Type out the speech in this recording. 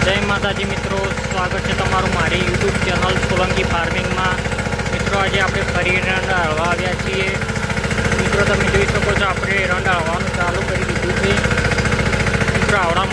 જય માતાજી મિત્રો, સ્વાગત છે તમારું મારી યુટ્યુબ ચેનલ સોલંકી ફાર્મિંગમાં। મિત્રો આજે આપણે ફરી એરંડા હળવા આવ્યા છીએ। મિત્રો તમે જોઈ શકો છો, આપણે એરંડા હળવાનું ચાલુ કરી દીધું છે। મિત્રો આવડા